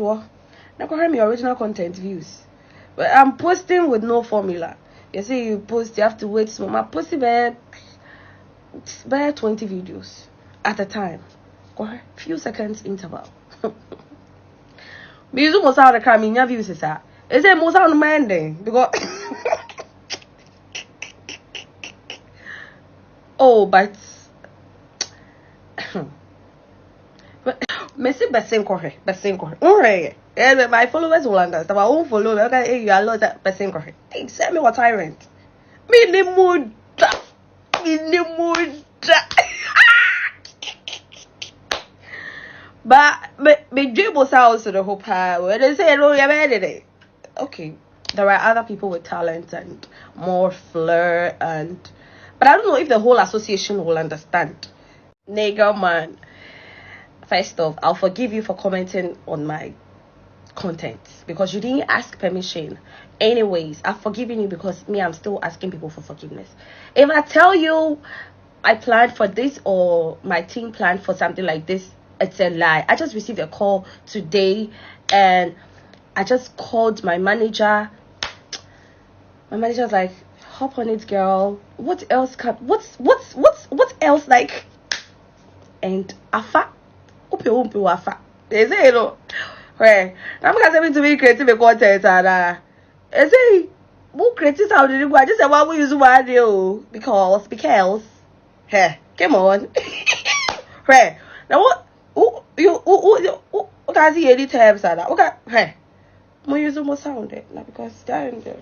what? Now go me original content views. But I'm posting with no formula. You see, you post, you have to wait. So I'm posting by 20 videos at a time. Go ahead, few seconds interval. Because most of the crime views is that. Is it most of the minding? Because oh, but Messi Bessin correct. My followers will understand. I won't follow. Okay, you are lot of Bessin correct. Hey, send me what tyrant. Me in the mood. But me dribble also the hope when they say no, you're ready. Okay, there are other people with talent and more flair but I don't know if the whole association will understand. Nigga man. First off, I'll forgive you for commenting on my content because you didn't ask permission. Anyways, I've forgiven you because I'm still asking people for forgiveness. If I tell you I planned for this or my team planned for something like this, it's a lie. I just received a call today and I just called my manager. My manager's like, hop on it, girl. What else else like? And afa. Wafa. They say, right. I'm going to be creative content and they say, who creative how did you go? I just said, why we use one deal? Because hey, come on. Right. Now what who can see any terms like that? Okay, hey. We use more sound it now because they're in there.